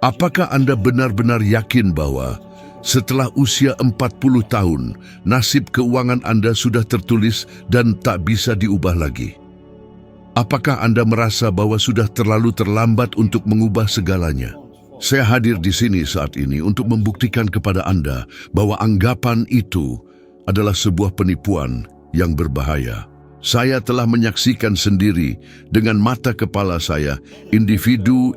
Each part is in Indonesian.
Apakah Anda benar-benar yakin bahwa setelah usia 40 tahun, nasib keuangan Anda sudah tertulis dan tak bisa diubah lagi? Apakah Anda merasa bahwa sudah terlalu terlambat untuk mengubah segalanya? Saya hadir di sini saat ini untuk membuktikan kepada Anda bahwa anggapan itu adalah sebuah penipuan yang berbahaya. Saya telah menyaksikan sendiri dengan mata kepala saya individu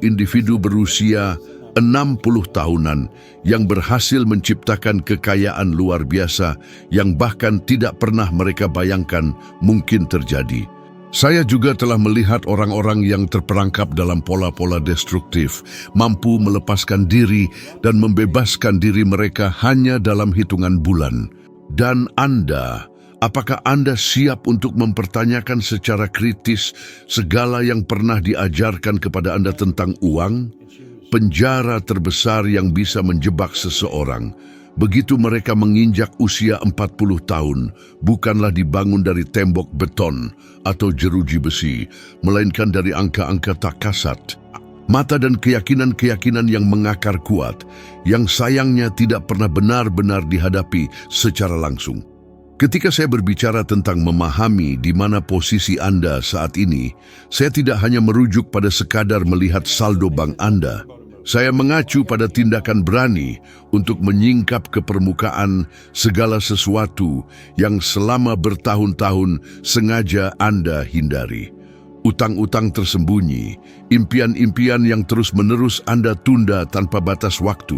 berusia 60 tahunan yang berhasil menciptakan kekayaan luar biasa yang bahkan tidak pernah mereka bayangkan mungkin terjadi. Saya juga telah melihat orang-orang yang terperangkap dalam pola-pola destruktif, mampu melepaskan diri dan membebaskan diri mereka hanya dalam hitungan bulan. Dan Anda, apakah Anda siap untuk mempertanyakan secara kritis segala yang pernah diajarkan kepada Anda tentang uang? Penjara terbesar yang bisa menjebak seseorang begitu mereka menginjak usia 40 tahun bukanlah dibangun dari tembok beton atau jeruji besi, melainkan dari angka-angka tak kasat, mata dan keyakinan-keyakinan yang mengakar kuat, yang sayangnya tidak pernah benar-benar dihadapi secara langsung. Ketika saya berbicara tentang memahami di mana posisi Anda saat ini, saya tidak hanya merujuk pada sekadar melihat saldo bank Anda. Saya mengacu pada tindakan berani untuk menyingkap ke permukaan segala sesuatu yang selama bertahun-tahun sengaja Anda hindari. Utang-utang tersembunyi, impian-impian yang terus-menerus Anda tunda tanpa batas waktu,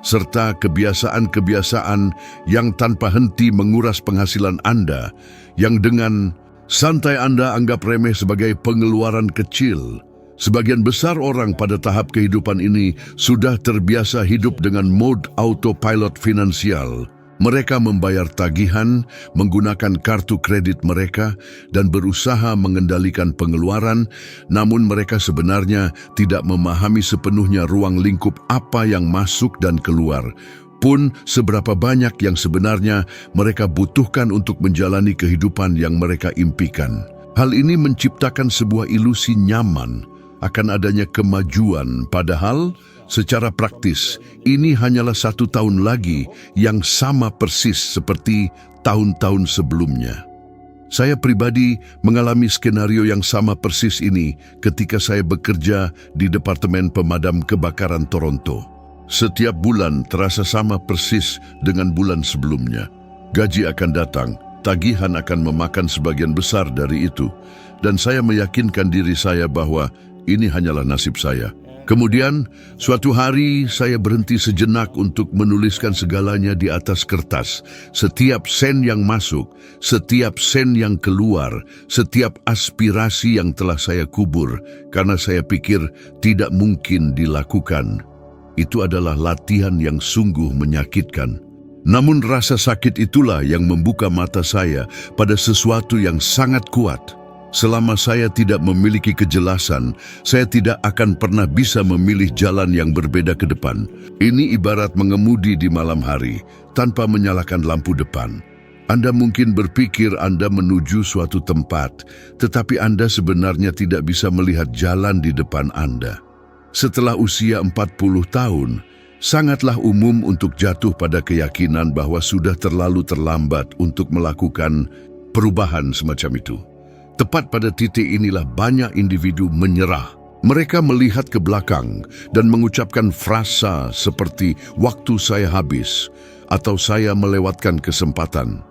serta kebiasaan-kebiasaan yang tanpa henti menguras penghasilan Anda, yang dengan santai Anda anggap remeh sebagai pengeluaran kecil. Sebagian besar orang pada tahap kehidupan ini sudah terbiasa hidup dengan mode autopilot finansial. Mereka membayar tagihan, menggunakan kartu kredit mereka, dan berusaha mengendalikan pengeluaran, namun mereka sebenarnya tidak memahami sepenuhnya ruang lingkup apa yang masuk dan keluar, pun seberapa banyak yang sebenarnya mereka butuhkan untuk menjalani kehidupan yang mereka impikan. Hal ini menciptakan sebuah ilusi nyaman akan adanya kemajuan, padahal secara praktis ini hanyalah 1 tahun lagi yang sama persis seperti tahun-tahun sebelumnya. Saya pribadi mengalami skenario yang sama persis ini ketika saya bekerja di Departemen Pemadam Kebakaran Toronto. Setiap bulan terasa sama persis dengan bulan sebelumnya. Gaji akan datang, tagihan akan memakan sebagian besar dari itu, dan saya meyakinkan diri saya bahwa ini hanyalah nasib saya. Kemudian, suatu hari saya berhenti sejenak untuk menuliskan segalanya di atas kertas. Setiap sen yang masuk, setiap sen yang keluar, setiap aspirasi yang telah saya kubur, karena saya pikir tidak mungkin dilakukan. Itu adalah latihan yang sungguh menyakitkan. Namun rasa sakit itulah yang membuka mata saya pada sesuatu yang sangat kuat. Selama saya tidak memiliki kejelasan, saya tidak akan pernah bisa memilih jalan yang berbeda ke depan. Ini ibarat mengemudi di malam hari, tanpa menyalakan lampu depan. Anda mungkin berpikir Anda menuju suatu tempat, tetapi Anda sebenarnya tidak bisa melihat jalan di depan Anda. Setelah usia 40 tahun, sangatlah umum untuk jatuh pada keyakinan bahwa sudah terlalu terlambat untuk melakukan perubahan semacam itu. Tepat pada titik inilah banyak individu menyerah. Mereka melihat ke belakang dan mengucapkan frasa seperti "waktu saya habis" atau "saya melewatkan kesempatan".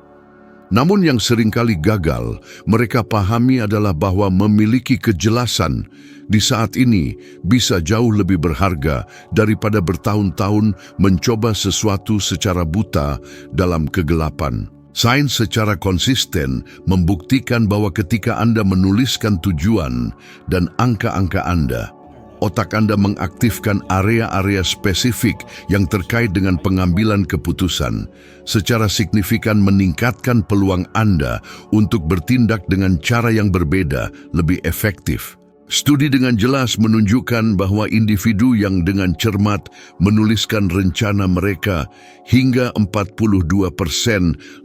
Namun yang seringkali gagal mereka pahami adalah bahwa memiliki kejelasan di saat ini bisa jauh lebih berharga daripada bertahun-tahun mencoba sesuatu secara buta dalam kegelapan. Sains secara konsisten membuktikan bahwa ketika Anda menuliskan tujuan dan angka-angka Anda, otak Anda mengaktifkan area-area spesifik yang terkait dengan pengambilan keputusan, secara signifikan meningkatkan peluang Anda untuk bertindak dengan cara yang berbeda, lebih efektif. Studi dengan jelas menunjukkan bahwa individu yang dengan cermat menuliskan rencana mereka hingga 42%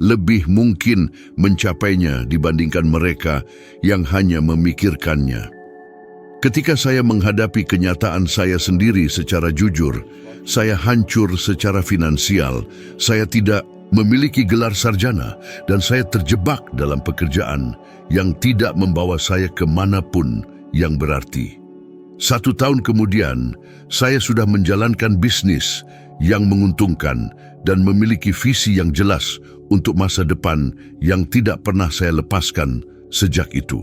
lebih mungkin mencapainya dibandingkan mereka yang hanya memikirkannya. Ketika saya menghadapi kenyataan saya sendiri secara jujur, saya hancur secara finansial, saya tidak memiliki gelar sarjana, dan saya terjebak dalam pekerjaan yang tidak membawa saya kemanapun yang berarti. 1 tahun kemudian, saya sudah menjalankan bisnis yang menguntungkan dan memiliki visi yang jelas untuk masa depan yang tidak pernah saya lepaskan sejak itu.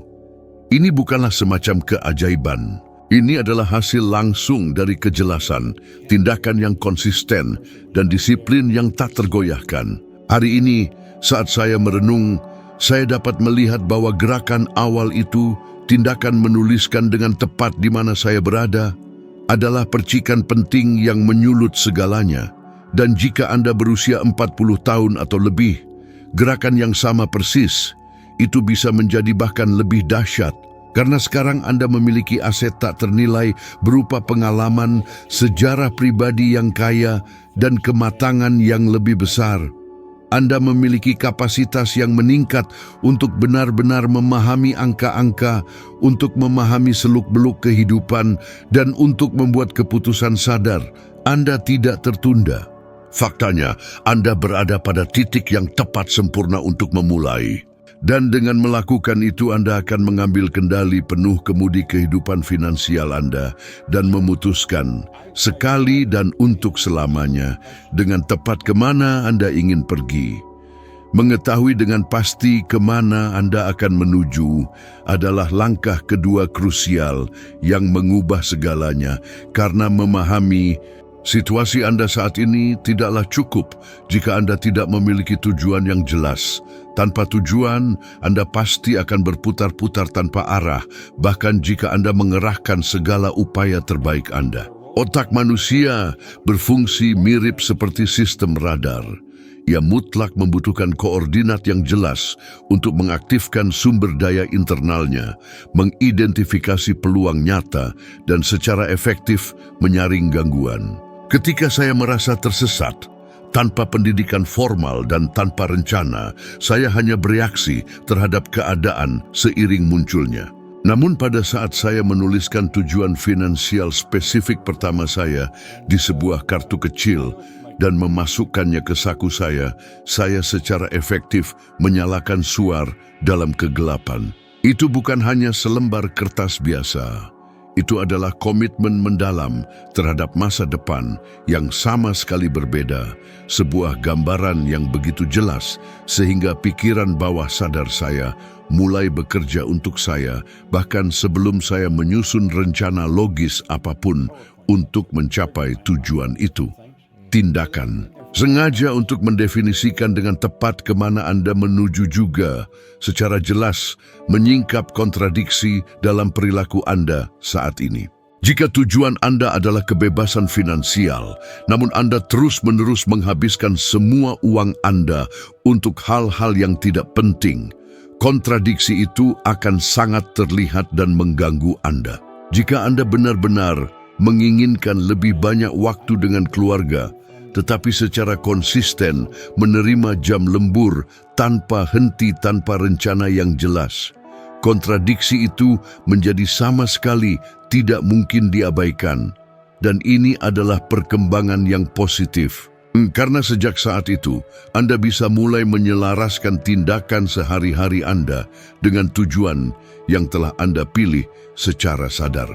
Ini bukanlah semacam keajaiban. Ini adalah hasil langsung dari kejelasan, tindakan yang konsisten, dan disiplin yang tak tergoyahkan. Hari ini, saat saya merenung, saya dapat melihat bahwa gerakan awal itu, tindakan menuliskan dengan tepat di mana saya berada, adalah percikan penting yang menyulut segalanya. Dan jika Anda berusia 40 tahun atau lebih, gerakan yang sama persis, itu bisa menjadi bahkan lebih dahsyat. Karena sekarang Anda memiliki aset tak ternilai berupa pengalaman, sejarah pribadi yang kaya, dan kematangan yang lebih besar. Anda memiliki kapasitas yang meningkat untuk benar-benar memahami angka-angka, untuk memahami seluk-beluk kehidupan, dan untuk membuat keputusan sadar. Anda tidak tertunda. Faktanya, Anda berada pada titik yang tepat sempurna untuk memulai. Dan dengan melakukan itu, Anda akan mengambil kendali penuh kemudi kehidupan finansial Anda dan memutuskan sekali dan untuk selamanya dengan tepat kemana Anda ingin pergi. Mengetahui dengan pasti kemana Anda akan menuju adalah langkah kedua krusial yang mengubah segalanya, karena memahami situasi Anda saat ini tidaklah cukup jika Anda tidak memiliki tujuan yang jelas. Tanpa tujuan, Anda pasti akan berputar-putar tanpa arah, bahkan jika Anda mengerahkan segala upaya terbaik Anda. Otak manusia berfungsi mirip seperti sistem radar. Ia mutlak membutuhkan koordinat yang jelas untuk mengaktifkan sumber daya internalnya, mengidentifikasi peluang nyata, dan secara efektif menyaring gangguan. Ketika saya merasa tersesat, tanpa pendidikan formal dan tanpa rencana, saya hanya bereaksi terhadap keadaan seiring munculnya. Namun pada saat saya menuliskan tujuan finansial spesifik pertama saya di sebuah kartu kecil dan memasukkannya ke saku saya secara efektif menyalakan suar dalam kegelapan. Itu bukan hanya selembar kertas biasa. Itu adalah komitmen mendalam terhadap masa depan yang sama sekali berbeda, sebuah gambaran yang begitu jelas sehingga pikiran bawah sadar saya mulai bekerja untuk saya, bahkan sebelum saya menyusun rencana logis apapun untuk mencapai tujuan itu. Tindakan sengaja untuk mendefinisikan dengan tepat kemana Anda menuju juga secara jelas menyingkap kontradiksi dalam perilaku Anda saat ini. Jika tujuan Anda adalah kebebasan finansial, namun Anda terus-menerus menghabiskan semua uang Anda untuk hal-hal yang tidak penting, kontradiksi itu akan sangat terlihat dan mengganggu Anda. Jika Anda benar-benar menginginkan lebih banyak waktu dengan keluarga, tetapi secara konsisten menerima jam lembur tanpa henti, tanpa rencana yang jelas, kontradiksi itu menjadi sama sekali tidak mungkin diabaikan. Dan ini adalah perkembangan yang positif. Karena sejak saat itu, Anda bisa mulai menyelaraskan tindakan sehari-hari Anda dengan tujuan yang telah Anda pilih secara sadar.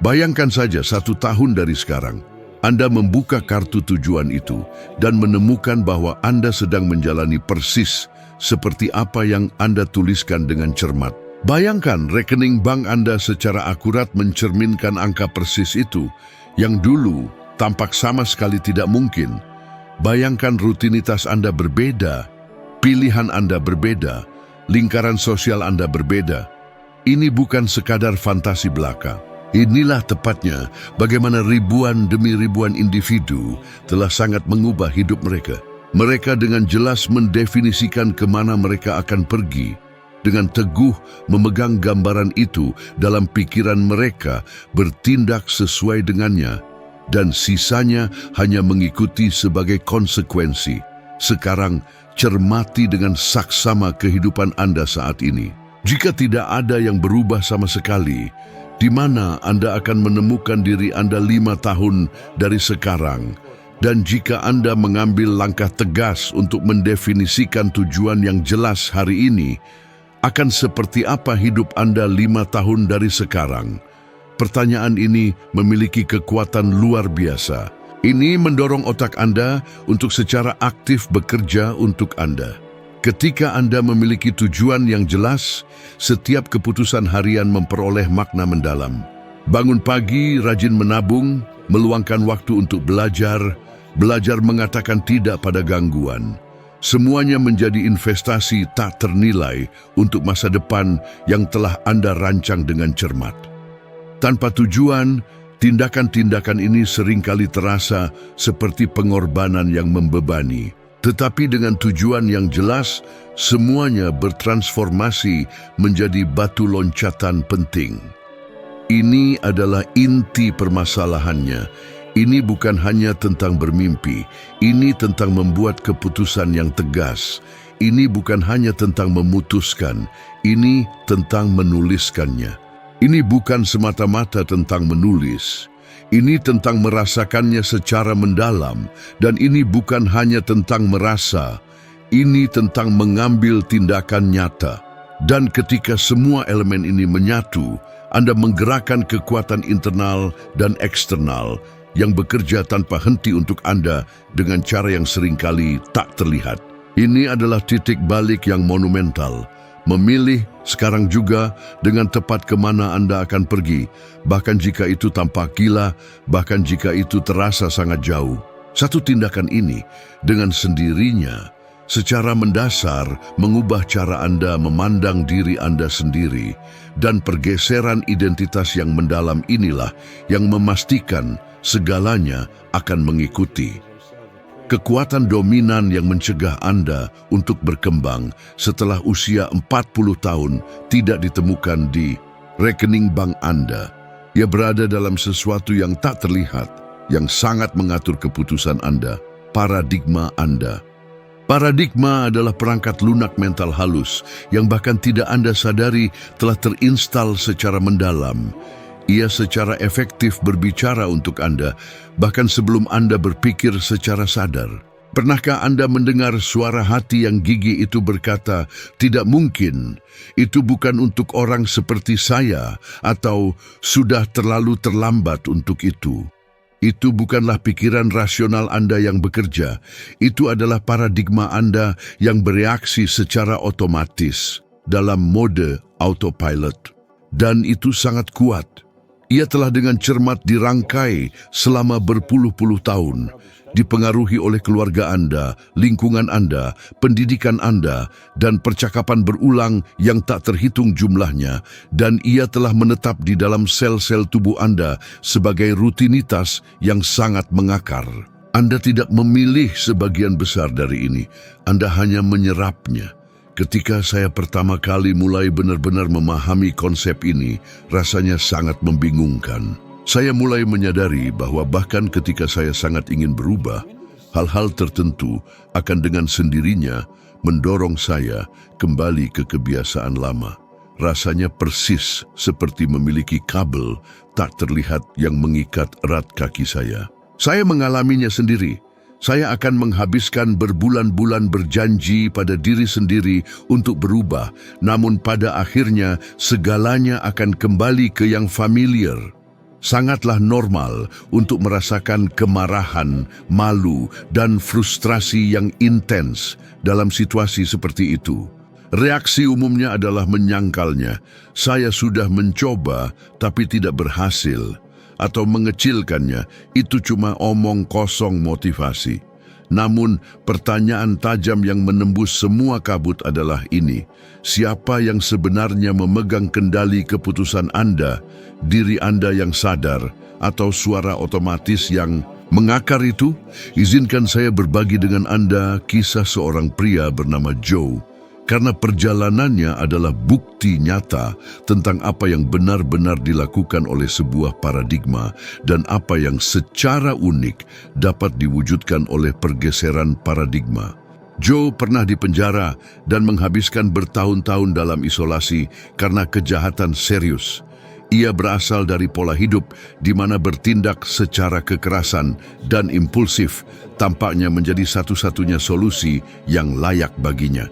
Bayangkan saja 1 tahun dari sekarang, Anda membuka kartu tujuan itu dan menemukan bahwa Anda sedang menjalani persis seperti apa yang Anda tuliskan dengan cermat. Bayangkan rekening bank Anda secara akurat mencerminkan angka persis itu, yang dulu tampak sama sekali tidak mungkin. Bayangkan rutinitas Anda berbeda, pilihan Anda berbeda, lingkaran sosial Anda berbeda. Ini bukan sekadar fantasi belaka. Inilah tepatnya bagaimana ribuan demi ribuan individu telah sangat mengubah hidup mereka. Mereka dengan jelas mendefinisikan kemana mereka akan pergi, dengan teguh memegang gambaran itu dalam pikiran mereka, bertindak sesuai dengannya, dan sisanya hanya mengikuti sebagai konsekuensi. Sekarang, cermati dengan saksama kehidupan Anda saat ini. Jika tidak ada yang berubah sama sekali, di mana Anda akan menemukan diri Anda 5 tahun dari sekarang. Dan jika Anda mengambil langkah tegas untuk mendefinisikan tujuan yang jelas hari ini, akan seperti apa hidup Anda 5 tahun dari sekarang? Pertanyaan ini memiliki kekuatan luar biasa. Ini mendorong otak Anda untuk secara aktif bekerja untuk Anda. Ketika Anda memiliki tujuan yang jelas, setiap keputusan harian memperoleh makna mendalam. Bangun pagi, rajin menabung, meluangkan waktu untuk belajar mengatakan tidak pada gangguan. Semuanya menjadi investasi tak ternilai untuk masa depan yang telah Anda rancang dengan cermat. Tanpa tujuan, tindakan-tindakan ini seringkali terasa seperti pengorbanan yang membebani. Tetapi dengan tujuan yang jelas, semuanya bertransformasi menjadi batu loncatan penting. Ini adalah inti permasalahannya. Ini bukan hanya tentang bermimpi, ini tentang membuat keputusan yang tegas. Ini bukan hanya tentang memutuskan, ini tentang menuliskannya. Ini bukan semata-mata tentang menulis. Ini tentang merasakannya secara mendalam, dan ini bukan hanya tentang merasa, ini tentang mengambil tindakan nyata. Dan ketika semua elemen ini menyatu, Anda menggerakkan kekuatan internal dan eksternal yang bekerja tanpa henti untuk Anda dengan cara yang seringkali tak terlihat. Ini adalah titik balik yang monumental. Memilih sekarang juga dengan tepat kemana Anda akan pergi, bahkan jika itu tampak gila, bahkan jika itu terasa sangat jauh. Satu tindakan ini dengan sendirinya secara mendasar mengubah cara Anda memandang diri Anda sendiri, dan pergeseran identitas yang mendalam inilah yang memastikan segalanya akan mengikuti. Kekuatan dominan yang mencegah Anda untuk berkembang setelah usia 40 tahun tidak ditemukan di rekening bank Anda. Ia berada dalam sesuatu yang tak terlihat, yang sangat mengatur keputusan Anda, paradigma Anda. Paradigma adalah perangkat lunak mental halus yang bahkan tidak Anda sadari telah terinstal secara mendalam. Ia secara efektif berbicara untuk Anda, bahkan sebelum Anda berpikir secara sadar. Pernahkah Anda mendengar suara hati yang gigih itu berkata, "Tidak mungkin, itu bukan untuk orang seperti saya," atau "Sudah terlalu terlambat untuk itu"? Itu bukanlah pikiran rasional Anda yang bekerja. Itu adalah paradigma Anda yang bereaksi secara otomatis dalam mode autopilot. Dan itu sangat kuat. Ia telah dengan cermat dirangkai selama berpuluh-puluh tahun, dipengaruhi oleh keluarga Anda, lingkungan Anda, pendidikan Anda, dan percakapan berulang yang tak terhitung jumlahnya, dan ia telah menetap di dalam sel-sel tubuh Anda sebagai rutinitas yang sangat mengakar. Anda tidak memilih sebagian besar dari ini, Anda hanya menyerapnya. Ketika saya pertama kali mulai benar-benar memahami konsep ini, rasanya sangat membingungkan. Saya mulai menyadari bahwa bahkan ketika saya sangat ingin berubah, hal-hal tertentu akan dengan sendirinya mendorong saya kembali ke kebiasaan lama. Rasanya persis seperti memiliki kabel tak terlihat yang mengikat erat kaki saya. Saya mengalaminya sendiri. Saya akan menghabiskan berbulan-bulan berjanji pada diri sendiri untuk berubah, namun pada akhirnya segalanya akan kembali ke yang familiar. Sangatlah normal untuk merasakan kemarahan, malu, dan frustrasi yang intens dalam situasi seperti itu. Reaksi umumnya adalah menyangkalnya. Saya sudah mencoba tapi tidak berhasil. Atau mengecilkannya, itu cuma omong kosong motivasi. Namun, pertanyaan tajam yang menembus semua kabut adalah ini. Siapa yang sebenarnya memegang kendali keputusan Anda, diri Anda yang sadar, atau suara otomatis yang mengakar itu? Izinkan saya berbagi dengan Anda kisah seorang pria bernama Joe. Karena perjalanannya adalah bukti nyata tentang apa yang benar-benar dilakukan oleh sebuah paradigma dan apa yang secara unik dapat diwujudkan oleh pergeseran paradigma. Joe pernah dipenjara dan menghabiskan bertahun-tahun dalam isolasi karena kejahatan serius. Ia berasal dari pola hidup di mana bertindak secara kekerasan dan impulsif tampaknya menjadi satu-satunya solusi yang layak baginya.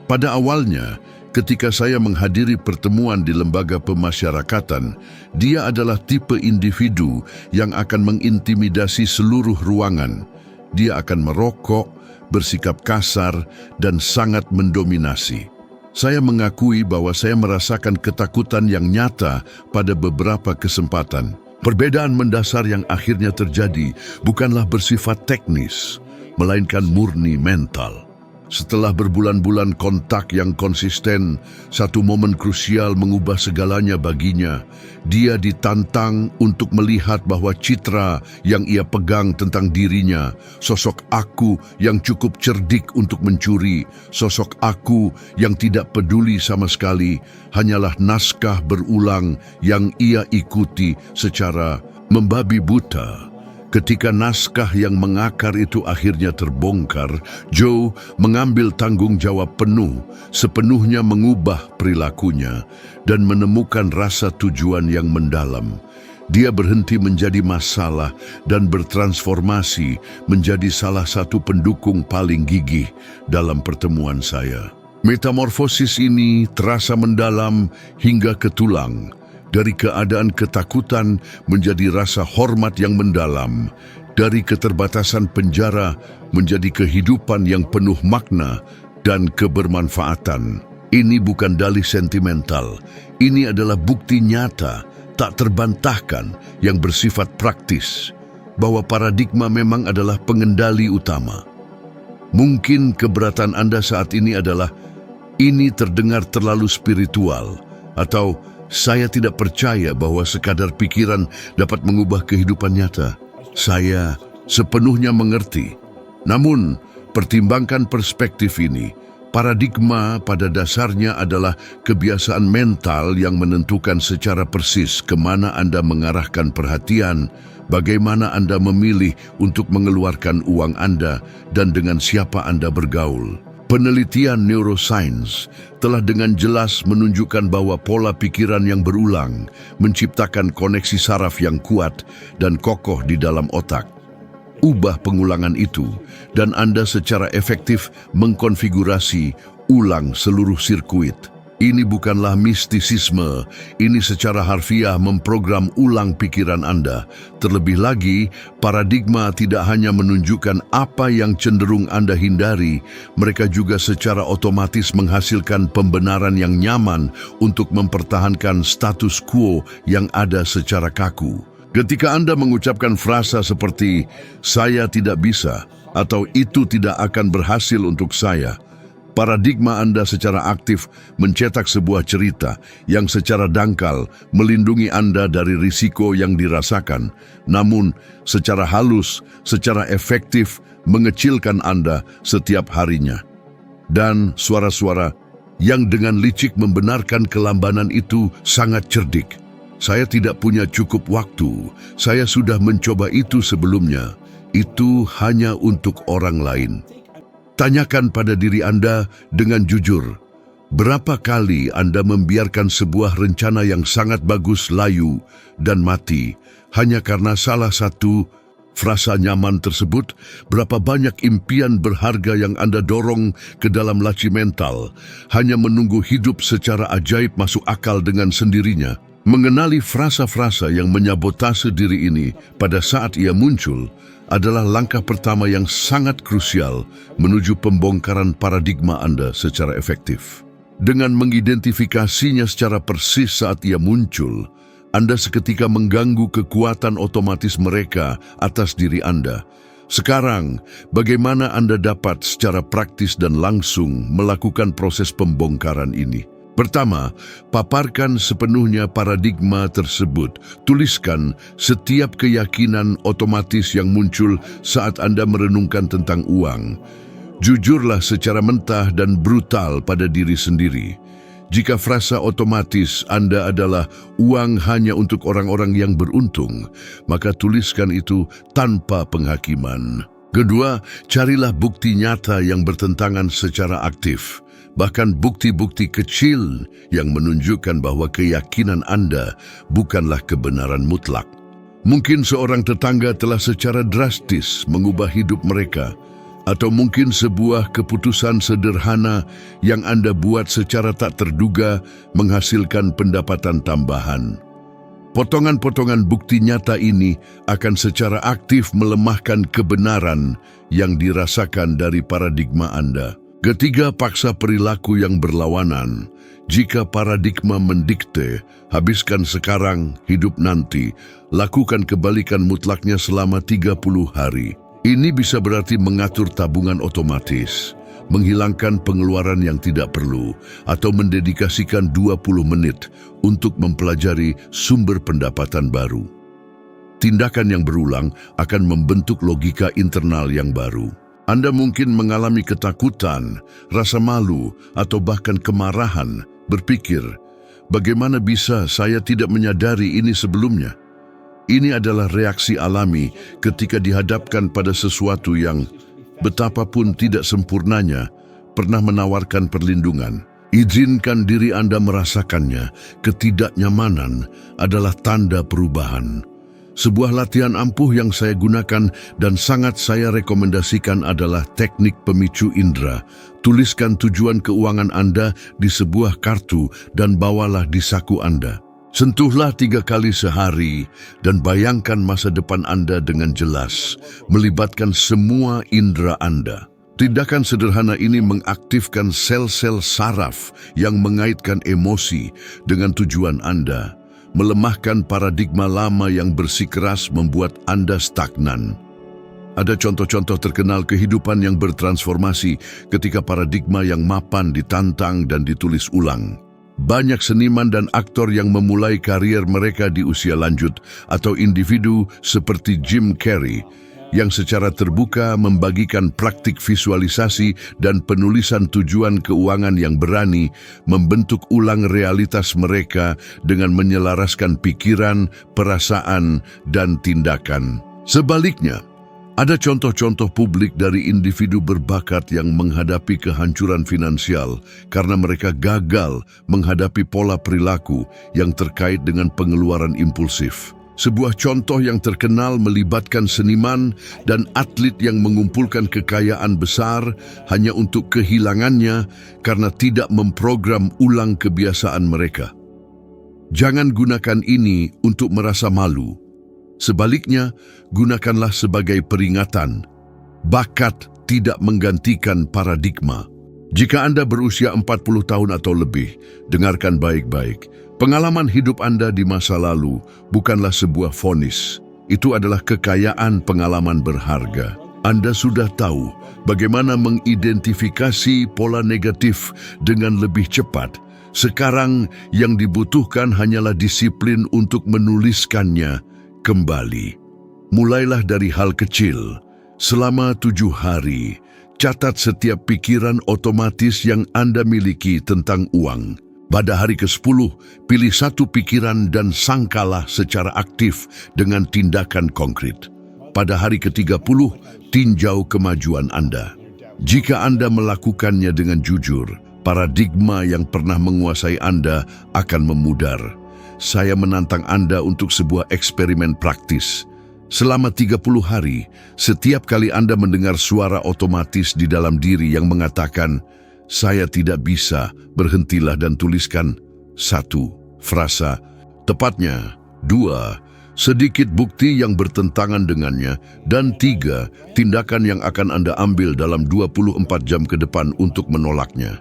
Pada awalnya, ketika saya menghadiri pertemuan di lembaga pemasyarakatan, dia adalah tipe individu yang akan mengintimidasi seluruh ruangan. Dia akan merokok, bersikap kasar, dan sangat mendominasi. Saya mengakui bahwa saya merasakan ketakutan yang nyata pada beberapa kesempatan. Perbedaan mendasar yang akhirnya terjadi bukanlah bersifat teknis, melainkan murni mental. Setelah berbulan-bulan kontak yang konsisten, satu momen krusial mengubah segalanya baginya. Dia ditantang untuk melihat bahwa citra yang ia pegang tentang dirinya, sosok aku yang cukup cerdik untuk mencuri, sosok aku yang tidak peduli sama sekali, hanyalah naskah berulang yang ia ikuti secara membabi buta. Ketika naskah yang mengakar itu akhirnya terbongkar, Joe mengambil tanggung jawab penuh, sepenuhnya mengubah perilakunya dan menemukan rasa tujuan yang mendalam. Dia berhenti menjadi masalah dan bertransformasi menjadi salah satu pendukung paling gigih dalam pertemuan saya. Metamorfosis ini terasa mendalam hingga ke tulang. Dari keadaan ketakutan menjadi rasa hormat yang mendalam, dari keterbatasan penjara menjadi kehidupan yang penuh makna dan kebermanfaatan. Ini bukan dalih sentimental, ini adalah bukti nyata, tak terbantahkan, yang bersifat praktis, bahwa paradigma memang adalah pengendali utama. Mungkin keberatan Anda saat ini adalah, ini terdengar terlalu spiritual, atau saya tidak percaya bahwa sekadar pikiran dapat mengubah kehidupan nyata. Saya sepenuhnya mengerti. Namun, pertimbangkan perspektif ini. Paradigma pada dasarnya adalah kebiasaan mental yang menentukan secara persis kemana Anda mengarahkan perhatian, bagaimana Anda memilih untuk mengeluarkan uang Anda, dan dengan siapa Anda bergaul. Penelitian neuroscience telah dengan jelas menunjukkan bahwa pola pikiran yang berulang menciptakan koneksi saraf yang kuat dan kokoh di dalam otak. Ubah pengulangan itu, dan Anda secara efektif mengkonfigurasi ulang seluruh sirkuit. Ini bukanlah mistisisme, ini secara harfiah memprogram ulang pikiran Anda. Terlebih lagi, paradigma tidak hanya menunjukkan apa yang cenderung Anda hindari, mereka juga secara otomatis menghasilkan pembenaran yang nyaman untuk mempertahankan status quo yang ada secara kaku. Ketika Anda mengucapkan frasa seperti, "Saya tidak bisa," atau "Itu tidak akan berhasil untuk saya," paradigma Anda secara aktif mencetak sebuah cerita yang secara dangkal melindungi Anda dari risiko yang dirasakan, namun secara halus, secara efektif mengecilkan Anda setiap harinya. Dan suara-suara yang dengan licik membenarkan kelambanan itu sangat cerdik. Saya tidak punya cukup waktu, saya sudah mencoba itu sebelumnya, itu hanya untuk orang lain. Tanyakan pada diri Anda dengan jujur, berapa kali Anda membiarkan sebuah rencana yang sangat bagus layu dan mati hanya karena salah satu frasa nyaman tersebut? Berapa banyak impian berharga yang Anda dorong ke dalam laci mental hanya menunggu hidup secara ajaib masuk akal dengan sendirinya? Mengenali frasa-frasa yang menyabotase diri ini pada saat ia muncul adalah langkah pertama yang sangat krusial menuju pembongkaran paradigma Anda secara efektif. Dengan mengidentifikasinya secara persis saat ia muncul, Anda seketika mengganggu kekuatan otomatis mereka atas diri Anda. Sekarang, bagaimana Anda dapat secara praktis dan langsung melakukan proses pembongkaran ini? Pertama, paparkan sepenuhnya paradigma tersebut. Tuliskan setiap keyakinan otomatis yang muncul saat Anda merenungkan tentang uang. Jujurlah secara mentah dan brutal pada diri sendiri. Jika frasa otomatis Anda adalah uang hanya untuk orang-orang yang beruntung, maka tuliskan itu tanpa penghakiman. Kedua, carilah bukti nyata yang bertentangan secara aktif, bahkan bukti-bukti kecil yang menunjukkan bahwa keyakinan Anda bukanlah kebenaran mutlak. Mungkin seorang tetangga telah secara drastis mengubah hidup mereka, atau mungkin sebuah keputusan sederhana yang Anda buat secara tak terduga menghasilkan pendapatan tambahan. Potongan-potongan bukti nyata ini akan secara aktif melemahkan kebenaran yang dirasakan dari paradigma Anda. Ketiga, paksa perilaku yang berlawanan. Jika paradigma mendikte, habiskan sekarang, hidup nanti, lakukan kebalikan mutlaknya selama 30 hari. Ini bisa berarti mengatur tabungan otomatis, menghilangkan pengeluaran yang tidak perlu, atau mendedikasikan 20 menit untuk mempelajari sumber pendapatan baru. Tindakan yang berulang akan membentuk logika internal yang baru. Anda mungkin mengalami ketakutan, rasa malu, atau bahkan kemarahan, berpikir, bagaimana bisa saya tidak menyadari ini sebelumnya? Ini adalah reaksi alami ketika dihadapkan pada sesuatu yang, betapapun tidak sempurnanya, pernah menawarkan perlindungan. Izinkan diri Anda merasakannya. Ketidaknyamanan adalah tanda perubahan. Sebuah latihan ampuh yang saya gunakan dan sangat saya rekomendasikan adalah teknik pemicu indera. Tuliskan tujuan keuangan Anda di sebuah kartu dan bawalah di saku Anda. Sentuhlah 3 kali sehari dan bayangkan masa depan Anda dengan jelas, melibatkan semua indera Anda. Tindakan sederhana ini mengaktifkan sel-sel saraf yang mengaitkan emosi dengan tujuan Anda, melemahkan paradigma lama yang bersikeras membuat Anda stagnan. Ada contoh-contoh terkenal kehidupan yang bertransformasi ketika paradigma yang mapan ditantang dan ditulis ulang. Banyak seniman dan aktor yang memulai karier mereka di usia lanjut atau individu seperti Jim Carrey yang secara terbuka membagikan praktik visualisasi dan penulisan tujuan keuangan yang berani membentuk ulang realitas mereka dengan menyelaraskan pikiran, perasaan, dan tindakan. Sebaliknya, ada contoh-contoh publik dari individu berbakat yang menghadapi kehancuran finansial karena mereka gagal menghadapi pola perilaku yang terkait dengan pengeluaran impulsif. Sebuah contoh yang terkenal melibatkan seniman dan atlet yang mengumpulkan kekayaan besar hanya untuk kehilangannya karena tidak memprogram ulang kebiasaan mereka. Jangan gunakan ini untuk merasa malu. Sebaliknya, gunakanlah sebagai peringatan. Bakat tidak menggantikan paradigma. Jika Anda berusia 40 tahun atau lebih, dengarkan baik-baik. Pengalaman hidup Anda di masa lalu bukanlah sebuah vonis. Itu adalah kekayaan pengalaman berharga. Anda sudah tahu bagaimana mengidentifikasi pola negatif dengan lebih cepat. Sekarang yang dibutuhkan hanyalah disiplin untuk menuliskannya kembali. Mulailah dari hal kecil. Selama 7 hari, catat setiap pikiran otomatis yang Anda miliki tentang uang. Pada hari ke-10, pilih satu pikiran dan sangkalah secara aktif dengan tindakan konkret. Pada hari ke-30, tinjau kemajuan Anda. Jika Anda melakukannya dengan jujur, paradigma yang pernah menguasai Anda akan memudar. Saya menantang Anda untuk sebuah eksperimen praktis. Selama 30 hari, setiap kali Anda mendengar suara otomatis di dalam diri yang mengatakan, "Saya tidak bisa," berhentilah dan tuliskan 1. Frasa, tepatnya 2. Sedikit bukti yang bertentangan dengannya, dan 3. Tindakan yang akan Anda ambil dalam 24 jam ke depan untuk menolaknya.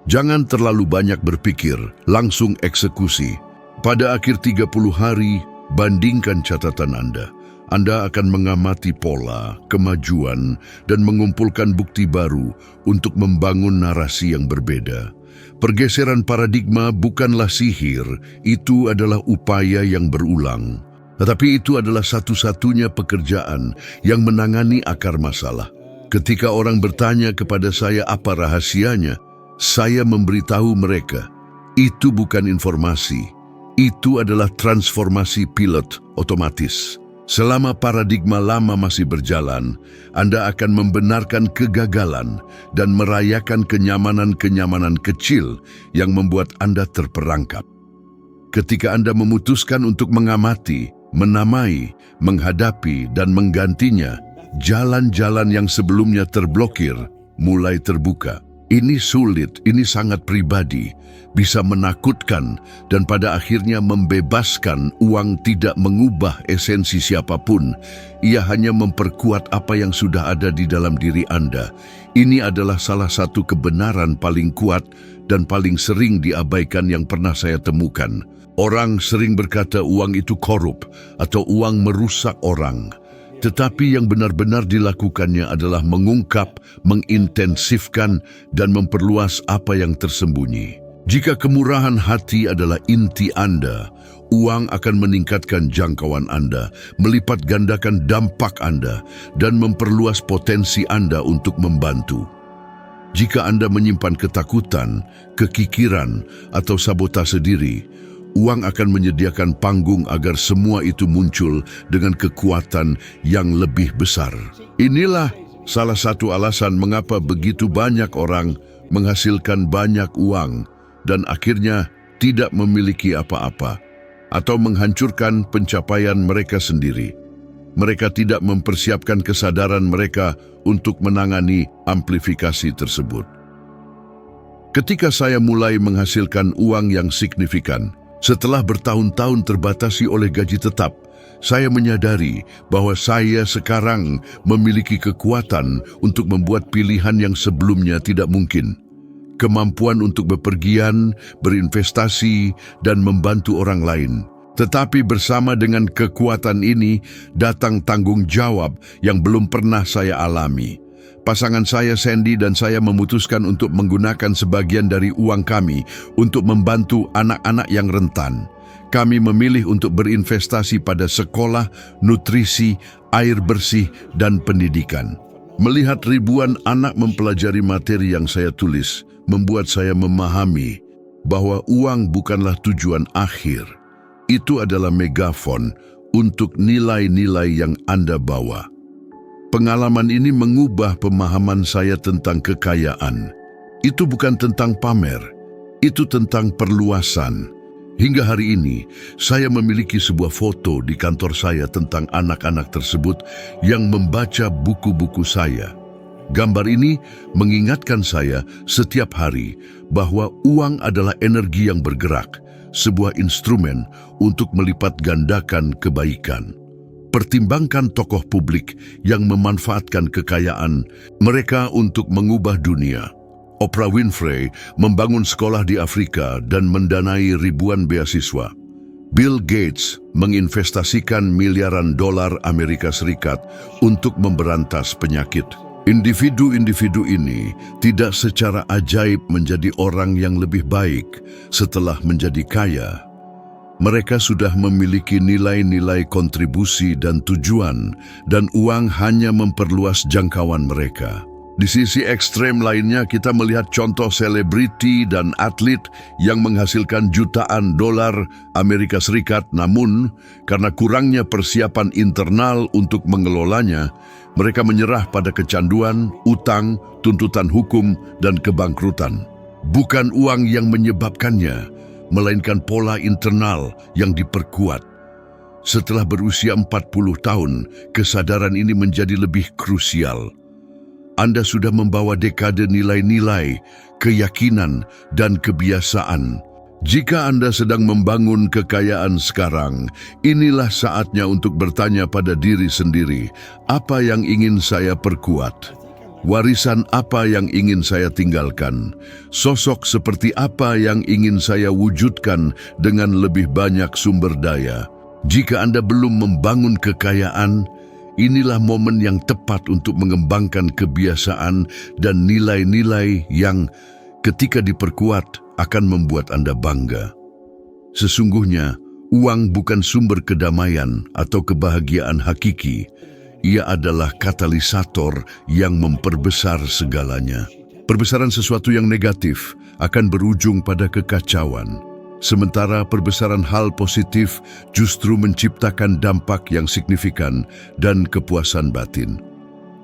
Jangan terlalu banyak berpikir, langsung eksekusi. Pada akhir 30 hari, bandingkan catatan Anda. Anda akan mengamati pola, kemajuan, dan mengumpulkan bukti baru untuk membangun narasi yang berbeda. Pergeseran paradigma bukanlah sihir, itu adalah upaya yang berulang. Tetapi itu adalah satu-satunya pekerjaan yang menangani akar masalah. Ketika orang bertanya kepada saya apa rahasianya, saya memberitahu mereka, itu bukan informasi. Itu adalah transformasi pilot otomatis. Selama paradigma lama masih berjalan, Anda akan membenarkan kegagalan dan merayakan kenyamanan-kenyamanan kecil yang membuat Anda terperangkap. Ketika Anda memutuskan untuk mengamati, menamai, menghadapi, dan menggantinya, jalan-jalan yang sebelumnya terblokir mulai terbuka. Ini sulit, ini sangat pribadi, bisa menakutkan, dan pada akhirnya membebaskan. Uang tidak mengubah esensi siapapun. Ia hanya memperkuat apa yang sudah ada di dalam diri Anda. Ini adalah salah satu kebenaran paling kuat dan paling sering diabaikan yang pernah saya temukan. Orang sering berkata uang itu korup atau uang merusak orang. Tetapi yang benar-benar dilakukannya adalah mengungkap, mengintensifkan, dan memperluas apa yang tersembunyi. Jika kemurahan hati adalah inti Anda, uang akan meningkatkan jangkauan Anda, melipat gandakan dampak Anda, dan memperluas potensi Anda untuk membantu. Jika Anda menyimpan ketakutan, kekikiran, atau sabotase diri, uang akan menyediakan panggung agar semua itu muncul dengan kekuatan yang lebih besar. Inilah salah satu alasan mengapa begitu banyak orang menghasilkan banyak uang dan akhirnya tidak memiliki apa-apa atau menghancurkan pencapaian mereka sendiri. Mereka tidak mempersiapkan kesadaran mereka untuk menangani amplifikasi tersebut. Ketika saya mulai menghasilkan uang yang signifikan, setelah bertahun-tahun terbatasi oleh gaji tetap, saya menyadari bahwa saya sekarang memiliki kekuatan untuk membuat pilihan yang sebelumnya tidak mungkin. Kemampuan untuk bepergian, berinvestasi, dan membantu orang lain. Tetapi bersama dengan kekuatan ini, datang tanggung jawab yang belum pernah saya alami. Pasangan saya, Sandy, dan saya memutuskan untuk menggunakan sebagian dari uang kami untuk membantu anak-anak yang rentan. Kami memilih untuk berinvestasi pada sekolah, nutrisi, air bersih, dan pendidikan. Melihat ribuan anak mempelajari materi yang saya tulis, membuat saya memahami bahwa uang bukanlah tujuan akhir. Itu adalah megafon untuk nilai-nilai yang Anda bawa. Pengalaman ini mengubah pemahaman saya tentang kekayaan. Itu bukan tentang pamer, itu tentang perluasan. Hingga hari ini, saya memiliki sebuah foto di kantor saya tentang anak-anak tersebut yang membaca buku-buku saya. Gambar ini mengingatkan saya setiap hari bahwa uang adalah energi yang bergerak, sebuah instrumen untuk melipat gandakan kebaikan. Pertimbangkan tokoh publik yang memanfaatkan kekayaan mereka untuk mengubah dunia. Oprah Winfrey membangun sekolah di Afrika dan mendanai ribuan beasiswa. Bill Gates menginvestasikan miliaran dolar Amerika Serikat untuk memberantas penyakit. Individu-individu ini tidak secara ajaib menjadi orang yang lebih baik setelah menjadi kaya. Mereka sudah memiliki nilai-nilai kontribusi dan tujuan, dan uang hanya memperluas jangkauan mereka. Di sisi ekstrem lainnya, kita melihat contoh selebriti dan atlet yang menghasilkan jutaan dolar Amerika Serikat, namun karena kurangnya persiapan internal untuk mengelolanya, mereka menyerah pada kecanduan, utang, tuntutan hukum, dan kebangkrutan. Bukan uang yang menyebabkannya, melainkan pola internal yang diperkuat. Setelah berusia 40 tahun, kesadaran ini menjadi lebih krusial. Anda sudah membawa dekade nilai-nilai, keyakinan, dan kebiasaan. Jika Anda sedang membangun kekayaan sekarang, inilah saatnya untuk bertanya pada diri sendiri, apa yang ingin saya perkuat? Warisan apa yang ingin saya tinggalkan? Sosok seperti apa yang ingin saya wujudkan dengan lebih banyak sumber daya? Jika Anda belum membangun kekayaan, inilah momen yang tepat untuk mengembangkan kebiasaan dan nilai-nilai yang ketika diperkuat akan membuat Anda bangga. Sesungguhnya, uang bukan sumber kedamaian atau kebahagiaan hakiki. Ia adalah katalisator yang memperbesar segalanya. Perbesaran sesuatu yang negatif akan berujung pada kekacauan. Sementara perbesaran hal positif justru menciptakan dampak yang signifikan dan kepuasan batin.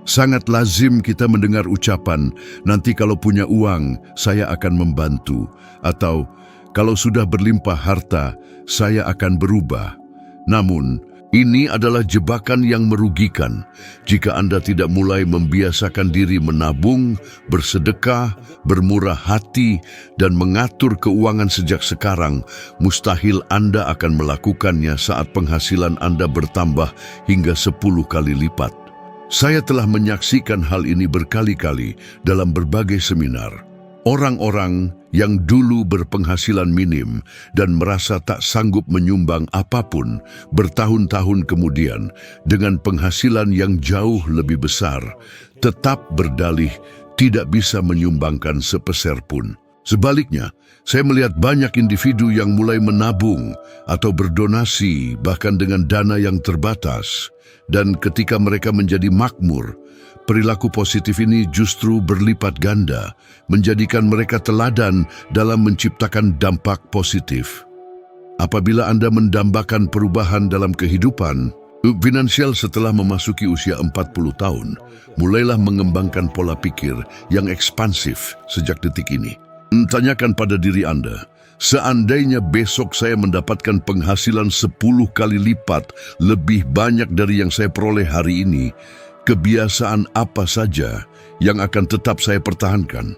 Sangat lazim kita mendengar ucapan, nanti kalau punya uang, saya akan membantu. Atau, kalau sudah berlimpah harta, saya akan berubah. Namun, ini adalah jebakan yang merugikan jika Anda tidak mulai membiasakan diri menabung, bersedekah, bermurah hati, dan mengatur keuangan sejak sekarang. Mustahil Anda akan melakukannya saat penghasilan Anda bertambah hingga 10 kali lipat. Saya telah menyaksikan hal ini berkali-kali dalam berbagai seminar. Orang-orang yang dulu berpenghasilan minim dan merasa tak sanggup menyumbang apapun bertahun-tahun kemudian dengan penghasilan yang jauh lebih besar, tetap berdalih tidak bisa menyumbangkan sepeser pun. Sebaliknya, saya melihat banyak individu yang mulai menabung atau berdonasi bahkan dengan dana yang terbatas. Dan ketika mereka menjadi makmur, perilaku positif ini justru berlipat ganda, menjadikan mereka teladan dalam menciptakan dampak positif. Apabila Anda mendambakan perubahan dalam kehidupan, finansial setelah memasuki usia 40 tahun, mulailah mengembangkan pola pikir yang ekspansif sejak detik ini. Tanyakan pada diri Anda, seandainya besok saya mendapatkan penghasilan 10 kali lipat lebih banyak dari yang saya peroleh hari ini, kebiasaan apa saja yang akan tetap saya pertahankan?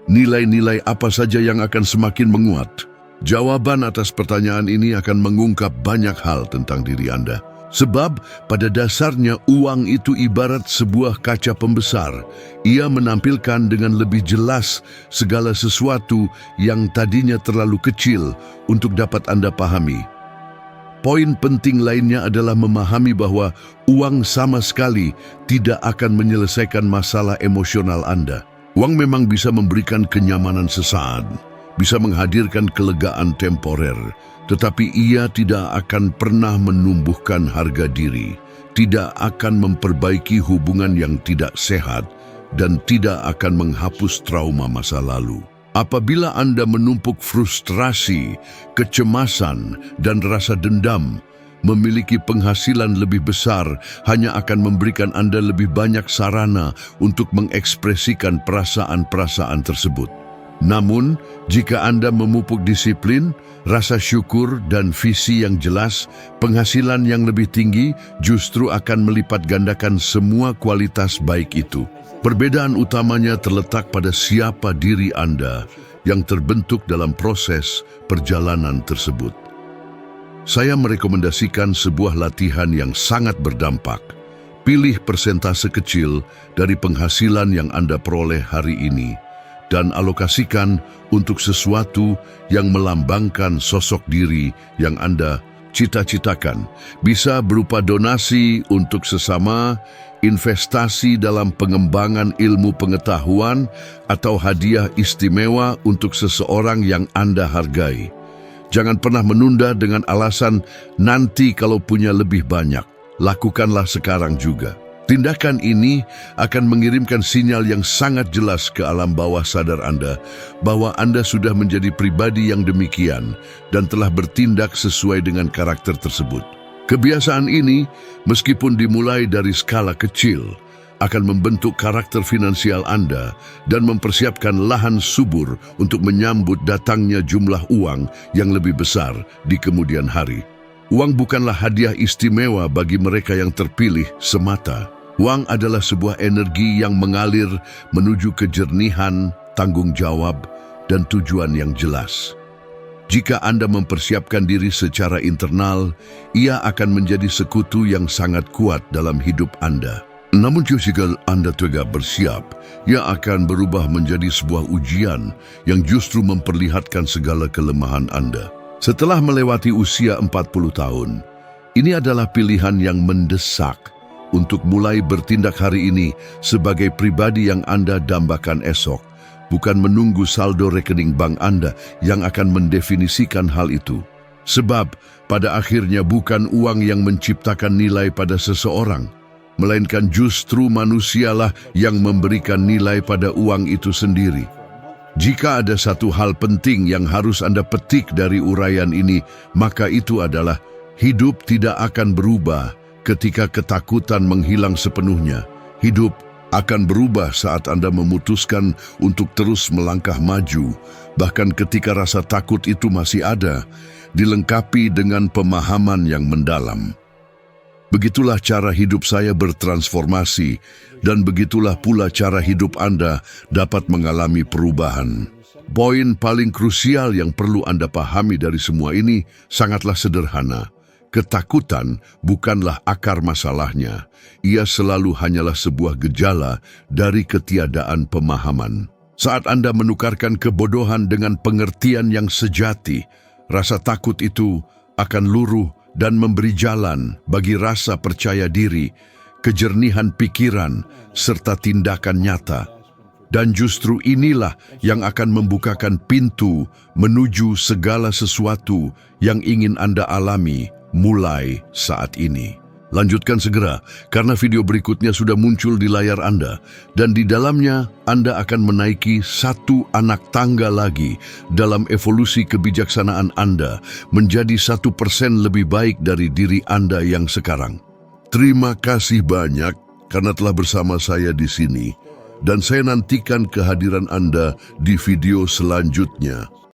Nilai-nilai apa saja yang akan semakin menguat? Jawaban atas pertanyaan ini akan mengungkap banyak hal tentang diri Anda. Sebab pada dasarnya uang itu ibarat sebuah kaca pembesar. Ia menampilkan dengan lebih jelas segala sesuatu yang tadinya terlalu kecil untuk dapat Anda pahami. Poin penting lainnya adalah memahami bahwa uang sama sekali tidak akan menyelesaikan masalah emosional Anda. Uang memang bisa memberikan kenyamanan sesaat, bisa menghadirkan kelegaan temporer, tetapi ia tidak akan pernah menumbuhkan harga diri, tidak akan memperbaiki hubungan yang tidak sehat, dan tidak akan menghapus trauma masa lalu. Apabila Anda menumpuk frustrasi, kecemasan, dan rasa dendam, memiliki penghasilan lebih besar hanya akan memberikan Anda lebih banyak sarana untuk mengekspresikan perasaan-perasaan tersebut. Namun, jika Anda memupuk disiplin, rasa syukur, dan visi yang jelas, penghasilan yang lebih tinggi justru akan melipat gandakan semua kualitas baik itu. Perbedaan utamanya terletak pada siapa diri Anda yang terbentuk dalam proses perjalanan tersebut. Saya merekomendasikan sebuah latihan yang sangat berdampak. Pilih persentase kecil dari penghasilan yang Anda peroleh hari ini dan alokasikan untuk sesuatu yang melambangkan sosok diri yang Anda cita-citakan. Bisa berupa donasi untuk sesama, investasi dalam pengembangan ilmu pengetahuan, atau hadiah istimewa untuk seseorang yang Anda hargai. Jangan pernah menunda dengan alasan nanti kalau punya lebih banyak. Lakukanlah sekarang juga. Tindakan ini akan mengirimkan sinyal yang sangat jelas ke alam bawah sadar Anda bahwa Anda sudah menjadi pribadi yang demikian dan telah bertindak sesuai dengan karakter tersebut. Kebiasaan ini, meskipun dimulai dari skala kecil, akan membentuk karakter finansial Anda dan mempersiapkan lahan subur untuk menyambut datangnya jumlah uang yang lebih besar di kemudian hari. Uang bukanlah hadiah istimewa bagi mereka yang terpilih semata. Uang adalah sebuah energi yang mengalir menuju kejernihan, tanggung jawab, dan tujuan yang jelas. Jika Anda mempersiapkan diri secara internal, ia akan menjadi sekutu yang sangat kuat dalam hidup Anda. Namun jika Anda tidak bersiap, ia akan berubah menjadi sebuah ujian yang justru memperlihatkan segala kelemahan Anda. Setelah melewati usia 40 tahun, ini adalah pilihan yang mendesak untuk mulai bertindak hari ini sebagai pribadi yang Anda dambakan esok, bukan menunggu saldo rekening bank Anda yang akan mendefinisikan hal itu. Sebab pada akhirnya bukan uang yang menciptakan nilai pada seseorang, melainkan justru manusialah yang memberikan nilai pada uang itu sendiri. Jika ada satu hal penting yang harus Anda petik dari uraian ini, maka itu adalah hidup tidak akan berubah ketika ketakutan menghilang sepenuhnya. Hidup akan berubah saat Anda memutuskan untuk terus melangkah maju, bahkan ketika rasa takut itu masih ada, dilengkapi dengan pemahaman yang mendalam. Begitulah cara hidup saya bertransformasi, dan begitulah pula cara hidup Anda dapat mengalami perubahan. Poin paling krusial yang perlu Anda pahami dari semua ini sangatlah sederhana. Ketakutan bukanlah akar masalahnya. Ia selalu hanyalah sebuah gejala dari ketiadaan pemahaman. Saat Anda menukarkan kebodohan dengan pengertian yang sejati, rasa takut itu akan luruh dan memberi jalan bagi rasa percaya diri, kejernihan pikiran, serta tindakan nyata. Dan justru inilah yang akan membukakan pintu menuju segala sesuatu yang ingin Anda alami mulai saat ini. Lanjutkan segera, karena video berikutnya sudah muncul di layar Anda, dan di dalamnya Anda akan menaiki satu anak tangga lagi dalam evolusi kebijaksanaan Anda menjadi 1% lebih baik dari diri Anda yang sekarang. Terima kasih banyak karena telah bersama saya di sini, dan saya nantikan kehadiran Anda di video selanjutnya.